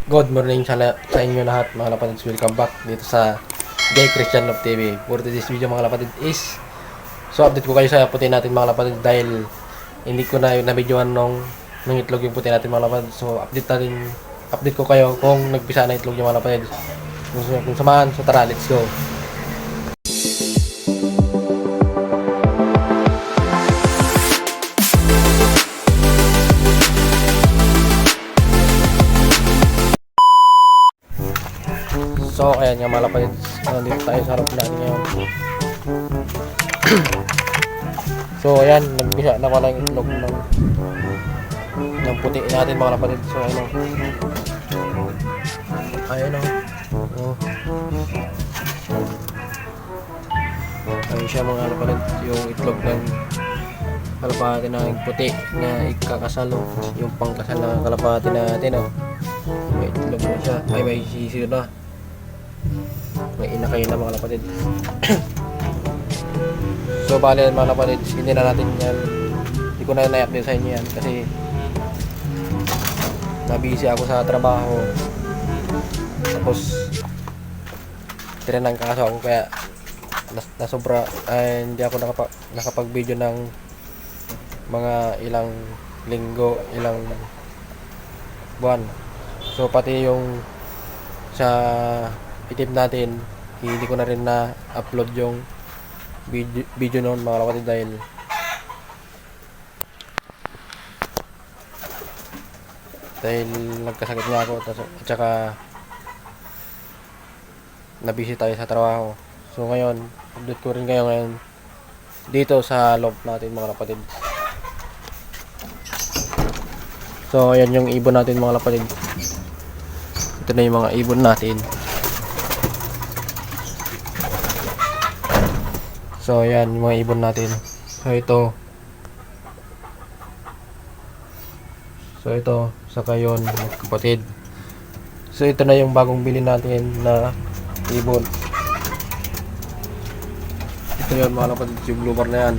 Good morning sa inyo lahat mga lapatids. Welcome back dito sa Gay Christian Love TV. For today's video mga lapatid is update ko kayo sa puti natin mga lapatid dahil hindi ko na nabidyoan nung itlog yung puti natin mga lapatid. So update ko kayo kung nagpisa na itlog yung mga lapatid. Kung samahan, so tara, let's go. So, ayan nga mga lapatids, dito tayo sa harap natin ngayon. So, ayan, nagbisa na ko lang yung itlog ng puti natin mga lapatids. So, ayan o. Ayan o. Ayan siya mga lapatids, yung itlog ng kalapati na puti na ikakasalo. Yung pangkasal na kalapati natin o. May itlog na siya, ay may sisiyo na. May inakay na mga lapatid. So bali mga lapatid, hindi na natin yan, hindi ko na na-update sa inyo yan kasi nabisi ako sa trabaho, tapos tinanang kaso ako kaya nasobra, hindi ako nakapag video ng mga ilang linggo, ilang buwan. So pati yung sa itim natin, hindi ko na rin na-upload yung video noon mga kapatid dahil nagkasakit nga ako at saka nabisi tayo sa trabaho. So ngayon, update ko rin kayo ngayon dito sa loob natin mga kapatid. So ayan yung ibon natin mga kapatid. Ito na yung mga ibon natin. So ayan yung mga ibon natin. So ito saka yun mga kapatid. So ito na yung bagong bili natin na ibon. Ito yun mga kapatid, yung blue bar na yan.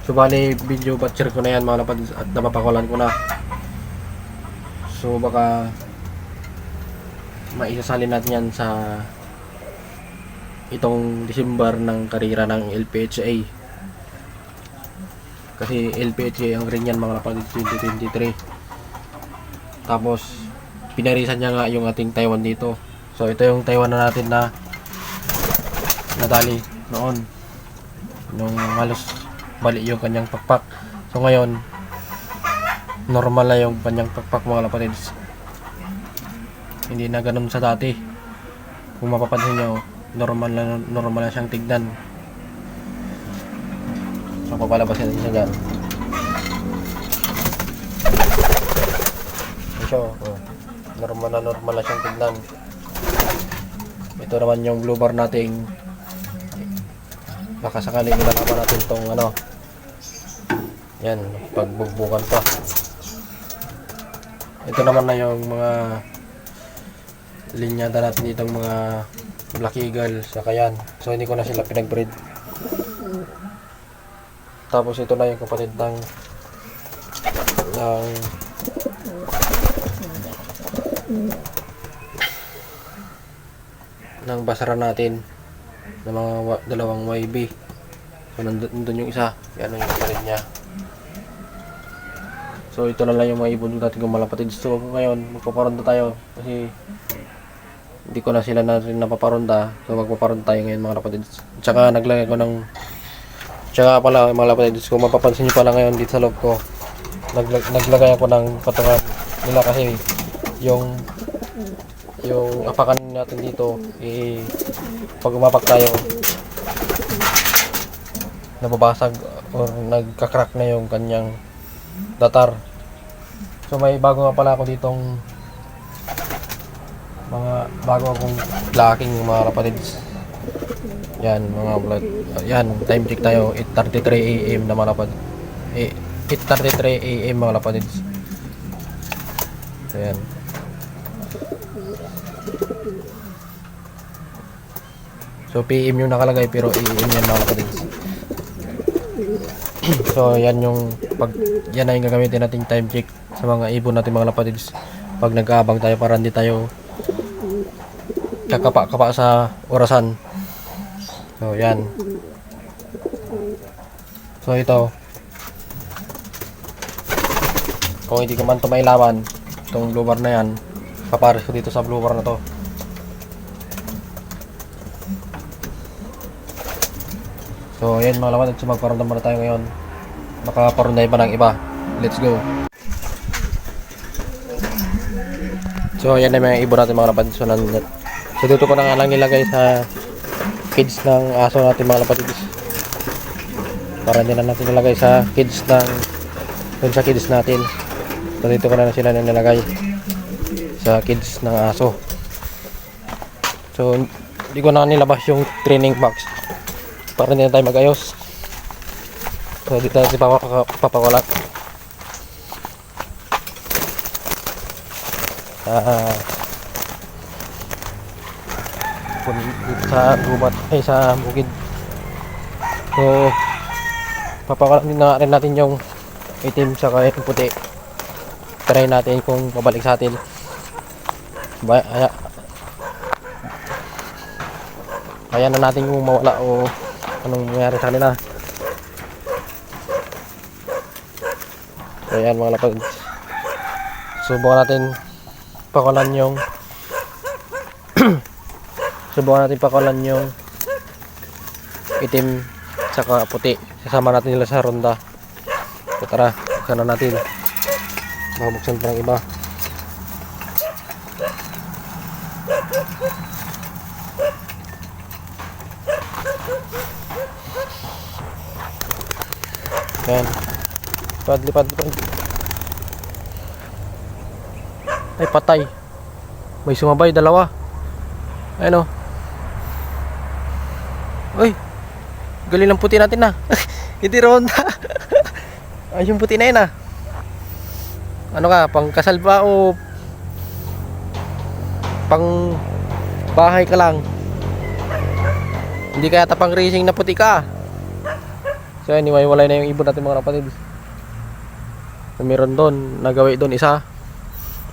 So bali video batcher ko na yan mga kapatid at napapakulan ko na. So baka maisasalin natin yan sa itong December ng karera ng LPHA, kasi LPHA ang rin yan mga kapatid 2023. Tapos pinarisan niya nga yung ating Taiwan dito. So ito yung Taiwan na natin na nadali noon nung halos bali yung kanyang pakpak. So ngayon normal na yung kanyang pakpak mga kapatid, hindi na ganun sa dati. Kung mapapansin nyo, normal na siyang tignan. So papalabasin natin siya dyan. So, normal na siyang tignan. Ito naman yung blue bar nating, baka sakaling ilalaban natin tong yan, pagbugbukan pa. Ito naman na yung mga linyada natin ditong mga Black Eagle sa Kayan. So hindi ko na sila pinagbreed. Tapos ito na yung kapatid ng basara natin ng mga dalawang YB. So nandun yung isa, yan yung kapatid niya. So ito na lang yung mga ibon natin kung malapatid. So ngayon magpaparonda tayo kasi hindi ko na sila na rin napaparonda. So magpaparonda tayo ngayon mga kapatid. Tsaka naglagay ko ng, tsaka pala mga kapatid, kung mapapansin nyo pala ngayon dito sa loob ko, naglagay ako ng patungan nila kasi yung apakan natin dito, pag umapak tayo nababasag or nagkakrack na yung kanyang datar. So may bago nga pala ako ditong bago akong blocking mga kapatids. Yan mga blood. Yan, time check tayo, 8:33 AM na mga kapatid. 8:33 AM mga kapatids. So yan. So PM yung nakalagay pero AM yan mga kapatids. So yan yung yan na yung gagamitin nating time check sa mga ibon natin mga lapatids pag nag-aabang tayo para hindi tayo kakapa-kapa sa orasan. So yan. So ito, kung hindi ko man ito mailawan, itong blue bar na yan, papares ko dito sa blue bar na to. So yan mga lapatids, magparamdam muna tayo ngayon. Makaparunday pa ng iba. Let's go. So yan na mga ibon natin mga lapatids. So dito ko na nga lang ilagay sa kids ng aso natin mga lapatids, para hindi na natin ilagay sa kids ng dun sa kids natin. So dito ko na sila nilagay sa kids ng aso. So hindi ko na nilabas yung training box para hindi na tayo mag-ayos. So dito natin papakulat sa gubat ay sa bukid. So papakulat din na rin natin yung itim saka yung puti. Try natin kung babalik sa atin. Kaya na natin kung mawala o anong mangyari sa kanila. So yan mga lapatids, subukan natin pakalan yung itim saka puti. Sasama natin nila sa ronda. So tara, buksan na natin. Mabuksan pa ng iba. Yan. Lipad. Ay, patay. May sumabay, dalawa. Ayun o. Uy, galing ng puti natin na. Hindi ronda. Ay, yung puti na yun ah. Ano ka, pang kasal ba o pang bahay ka lang? Hindi kaya tapang racing na puti ka. So anyway, walay na yung ibon natin mga kapatid. So, meron doon, nagawi doon isa.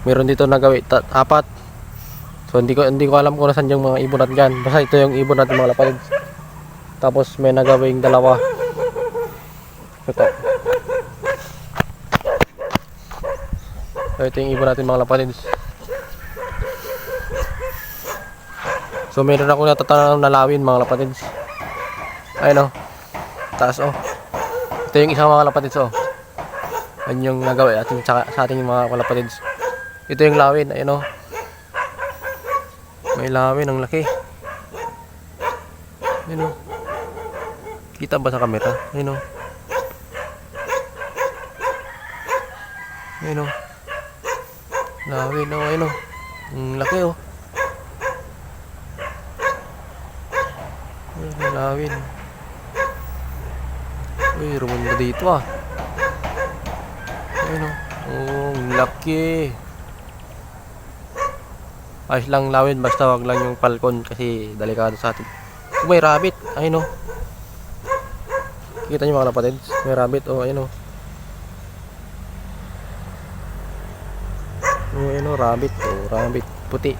Meron dito nagawi apat. So hindi ko alam kung nasaan yung mga ibon natin dyan. Basta ito yung ibon natin mga kapatid. Tapos may nagawing dalawa. Ito. So ito yung ibon natin mga lapatids. So meron ako natatanong na lawin mga lapatids. Ayun o, taas o. Ito yung isang mga lapatids o. Ayun yung nagawa sa ating mga lapatids. Ito yung lawin, ayun o. May lawin, ang laki. Ayun o. Kita ba sa camera? Ayun o. Ayun o. Lawin o, ayun o. Ang laki o. Ayun, lawin. Uy, rumunda dito ah. Ayun o. Oh, ang laki. Ayos lang lawin, basta wag lang yung falcon kasi delikado sa atin. Oh, may rabbit. Ayun o. Kita nyo mga kapatids, may rabbit o, ayun o. Oh, ayun o, rabbit o, rabbit puti.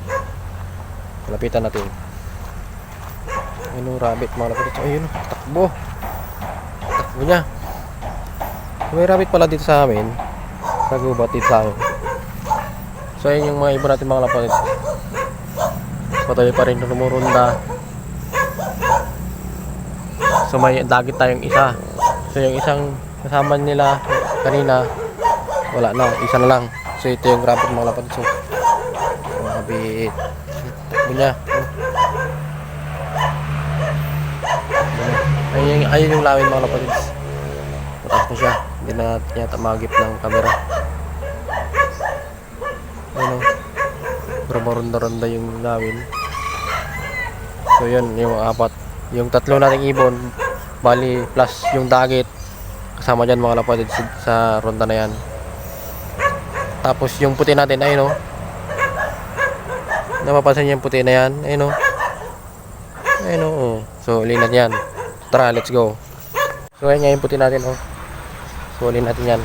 Lapitan natin. Ayun o, rabbit mga kapatids. Ayun o, takbo niya. May rabbit pala dito sa amin, sa gubat dito sa amin. So ayun yung mga ibon natin mga kapatids. Patuloy pa rin rumurunda. So may dagit tayong isa. So yung isang kasama nila kanina wala na, isa na lang. So ito yung rabbit mga lapad. So rabbit bunya. Ayun yung lawin mga lapad. Mataas na siya. Hindi na yata magip ng camera. Ayun o, rumurunda-runda yung lawin. So yun yung apat. Yung tatlo nating ibon, bali plus yung dagit, kasama dyan mga lapatid sa ronda na yan. Tapos yung puti natin, ayun o. Napapansin niyo yung puti na yan, ayun o. Ayun o. So ulit natin yan. Tara, let's go. So ayun nga yung puti natin o. So ulit natin yan.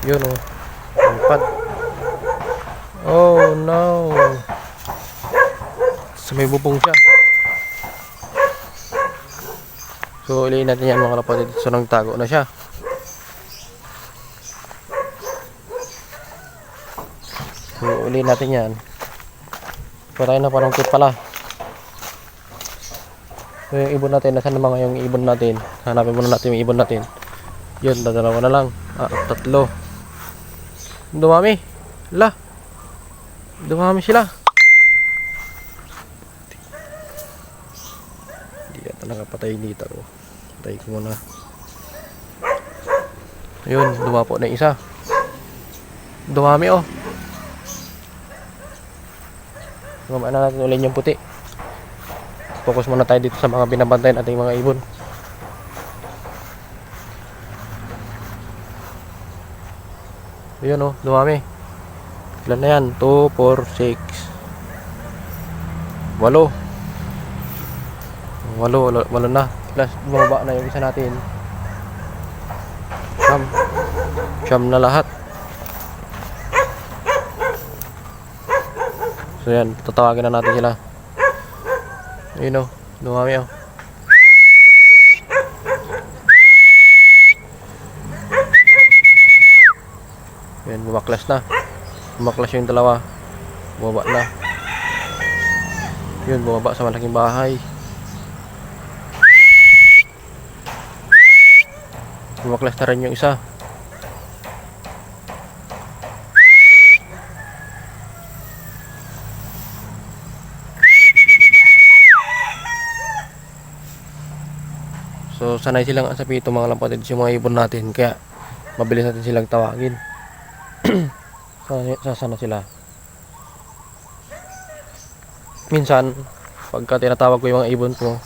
Yun o. lumipad. Oh no. So may bubong siya. So uliin natin yan mga kapatid. So nagtago na siya. So uliin natin yan. Patay na parang kit pala. So yung ibon natin, nasaan na mga yung ibon natin? Hanapin muna natin yung ibon natin. Yun, dalawa na lang. Tatlo. Dumami. Dumami sila. Hindi yata nakapatay dito. Patay ko muna. Ayun, dumapo na isa. Dumami oh. Gumamaan na natin ulit yung puti. Focus muna tayo dito sa mga binabantay nating mga ibon. Ayun oh, dumami. Ilan na yan? 2, 4, 6 8 8 na. Plus bumaba na yung isa natin. Siyam na lahat. So yan, tatawagin na natin sila. Ayun o, dumami o. Yan, bumaklas na. Bumaklas yung dalawa. Bumaba na. Yun, bumaba sa malaking bahay. Bumaklas na rin yung isa. So sanay silang asapi ito mga kapatid, yung mga ibon natin, kaya mabilis natin silang tawagin. Sana sila. Minsan pagka tinatawag ko yung mga ibon ko,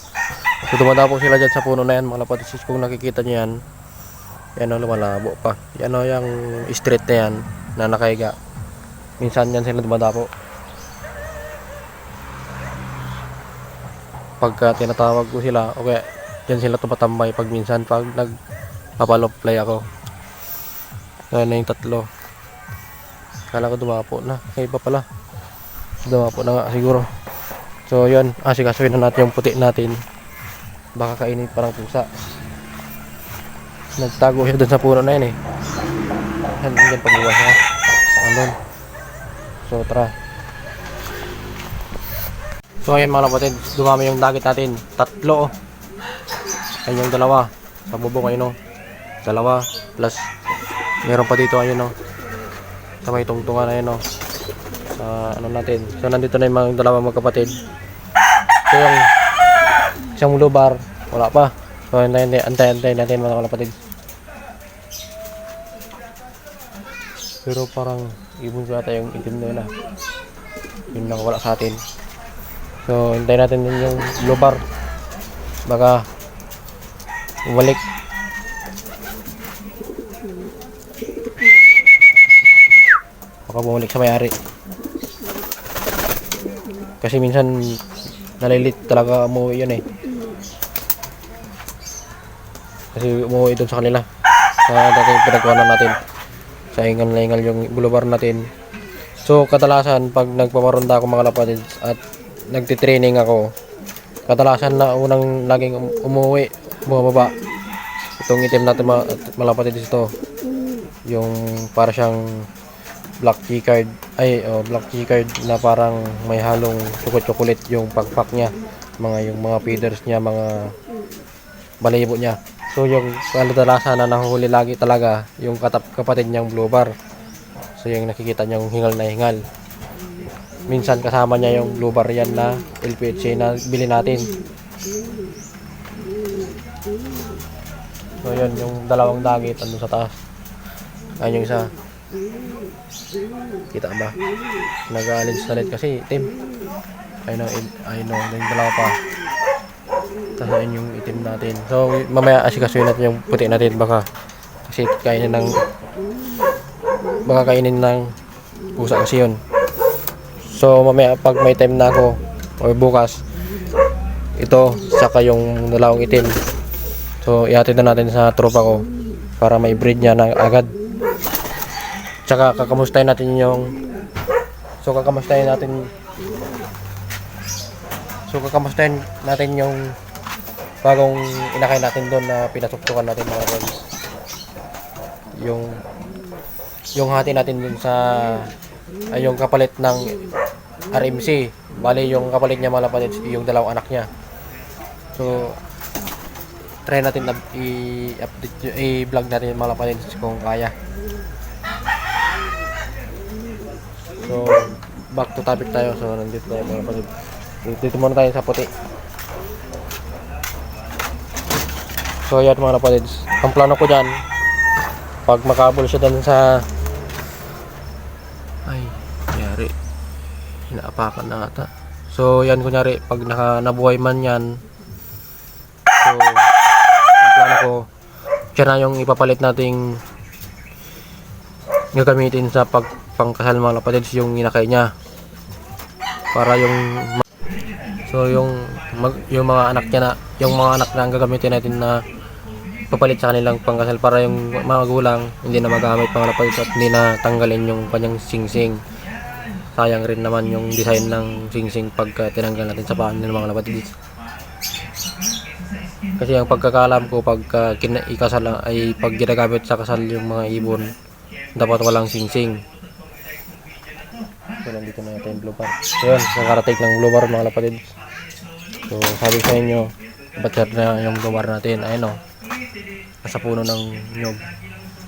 so dumadapo sila dyan sa puno na yan mga kapatid. Kung nakikita nyo yan, yan o, lumalabo pa. Yan o, yung street na yan na nakahiga. Minsan yan sila dumadapo. Pagka tinatawag ko sila, okay, dyan sila tumatambay pag minsan pag nagpapalop play ako. Ayan na yung tatlo. Kala ko dumapo na. Kaya iba pala. Dumapo na nga siguro. So yun, asikasuhin na natin yung puti natin. Baka kainin parang pusa. Nagtago siya dun sa puno na yun eh. Yan pagbuwas ha. Andun. So tara. So ayan mga kapatid, dumami yung dagit natin. Tatlo oh. Ayan yung dalawa sa bubong, ayun o. Dalawa plus meron pa dito, ayun o. Sa may tungtungan, ayun o. Ano natin. So nandito na yung mga dalawang magkapatid. So yung isang lubar, wala pa. So antay natin mga kapatid. Pero parang ibon ko ata yung itim nila. Yun lang wala sa atin. So hintayin natin din yung lubar. Baka bumalik. Baka bumalik sa may-ari. Kasi minsan nalilit talaga umuwi yun eh. Kasi umuwi doon sa kanila. Sa dating pinagawa na natin. Sa ingal na ingal yung bulubar natin. So kadalasan pag nagpaparonda ako mga kapatid at nagtitraining ako, kadalasan na unang laging umuwi, bumababa. Itong itim natin mga kapatid ito. Yung para siyang black G-card. Black G-card na parang may halong chocolate yung pagpak niya. Yung mga feeders niya, mga balayibo niya. So yung kadalasan na nahuhuli lagi talaga yung kapatid niyang blue bar. So yung nakikita niyang hingal na hingal. Minsan kasama niya yung blue bar yan na LPHA na bili natin. So yun, yung dalawang dagit andun sa taas. Ayun yung isa. Kita ba? Nag-alit kasi itim. Ayun yung dalawa pa. Tapos ayun yung itim natin. So mamaya asikasuhin natin yung puti natin, baka kainin ng pusa kasi yun. So mamaya pag may time na ako o bukas, ito saka yung dalawang itim, so ihatid na natin sa tropa ko para may breed niya na agad. Tsaka kakamustahin natin yung kakamustahin natin yung bagong inakay natin doon na pinasuktukan natin mga friends. Yung hati natin dun sa yung kapalit ng RMC. Bali yung kapalit niya mga kapatid, yung dalawang anak niya. So try natin i-update, i-vlog natin mga kapatid kung kaya. So back to topic tayo. So nandito tayo mga kapatid. Dito muna tayo sa puti. So yan mga kapatid, ang plano ko dyan, pag makabol siya dyan sa kunyari inaapakan na ata. So yan kunyari pag nabuhay man yan, so ang plano ko siya na yung ipapalit nating gagamitin sa pangkasal mga kapatid, yung inakay niya para yung mga anak niya na, yung mga anak na ang gagamitin natin na papalit sa kanilang pangkasal, para yung mga magulang hindi na magamit mga kapatid at hindi na tanggalin yung kanyang singsing. Sayang rin naman yung design ng singsing pagka tinanggal natin sa paan ng mga kapatid. Kasi ang pagkakalam ko pagka ikasal ay pag ginagamit sa kasal yung mga ibon, dapat walang singsing. So nandito na natin yung blue bar. So yun, nakarating ng blue bar mga kapatid. So sabi sa inyo, ba't na yung blue bar natin? Ayun o, nasa puno ng nyog.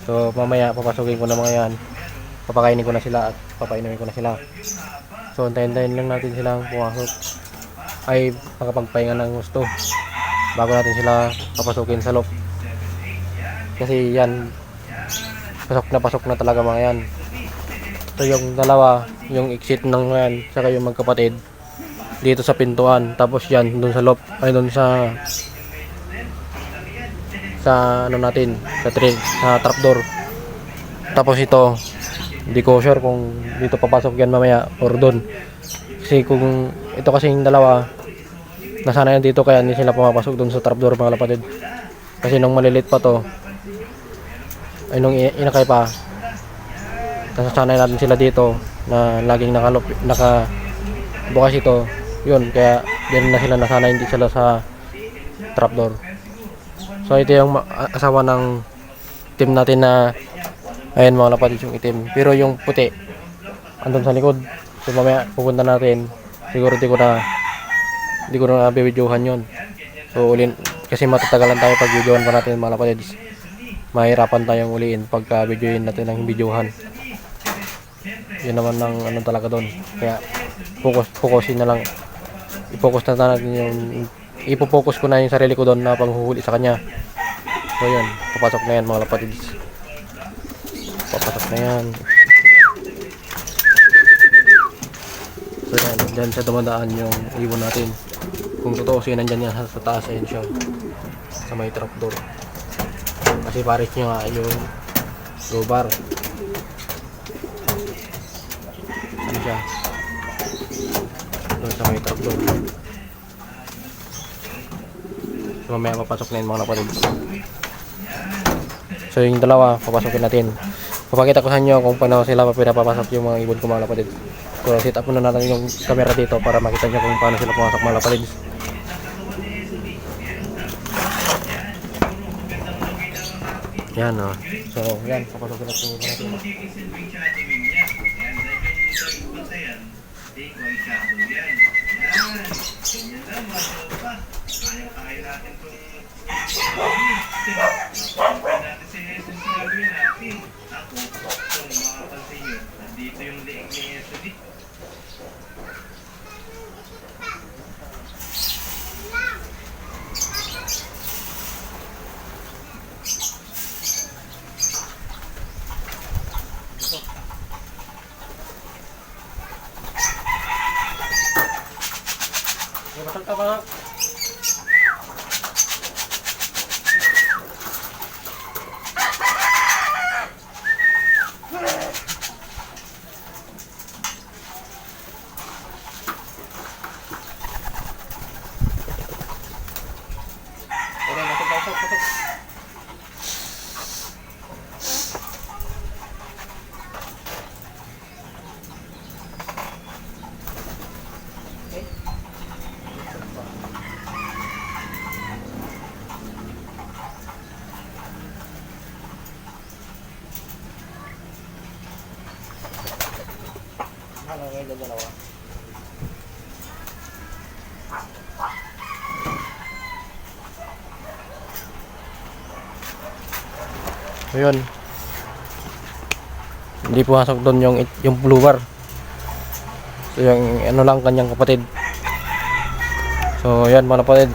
So mamaya papasukin ko na mga yan, papakainin ko na sila at papainumin ko na sila. So antayin-tayin lang natin silang pumasok, ay makapagpahinga ng gusto bago natin sila papasukin sa loob. Kasi yan, pasok na talaga mga yan. So yung dalawa, yung exit ng yan, saka yung magkapatid dito sa pintuan, tapos yan doon sa loob, ay doon sa ano natin, sa trapdoor. Tapos ito, hindi ko sure kung dito papasok yan mamaya or doon. Kasi kung ito kasi yung dalawa, nasana yan dito, kaya hindi sila pumapasok doon sa trapdoor mga kapatid. Kasi nung malilit pa to, ay nung inakay pa, nasasanay natin sila dito na laging nakabukas ito. Yun, kaya din na sila nasanay, hindi sila sa trapdoor. So ito yung asawa ng team natin na, ayan mga kapatid, yung itim. Pero yung puti andun sa likod. So mamaya pupunta natin. Siguro di ko na bibidyohan yun. So kasi matatagalan tayo pag videohan pa natin mga kapatid. Mahirapan tayong uliin pagka videoin natin ang videohan. Yun naman ng ano talaga doon. Kaya focusin na lang. I-focus na natin yung ipo-focus ko na yung sarili ko doon na panghuhuli sa kanya. So yun, papasok na yan mga kapatid. Papasok na yan. So yan, dyan sa dumadaan yung ibon natin. Kung totoo siya, nandyan yan sa taas, ayun siya, sa may trapdoor. Kasi pares nyo nga yung low bar. Ano siya? Doon sa may trapdoor. So mamaya papasok na yun mga kapatid. So yung dalawa, papasokin natin. Papakita ko sa inyo kung paano sila pinapapasok yung mga ibon ko mga kapatid. So set up muna natin yung camera dito para makita nyo kung paano sila pumasok mga kapatid. Yan o. So yan, papasokin natin yung natin. Dito yung leeg ni Yesudik. Pasok ka ba? lang kayo dalawa. So yun. Hindi pumasok doon yung blue bar. So yung ano lang kanyang kapatid. So yan mga kapatid.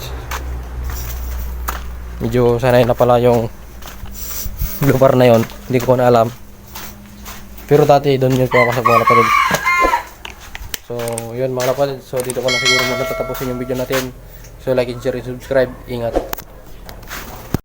Medyo sanay na pala yung blue bar na yon. Hindi ko na alam. Pero dati doon yun pumasok mga kapatid. So yun mga kapatid. So dito ko na siguro magtatapusin yung video natin. So like and share and subscribe. Ingat.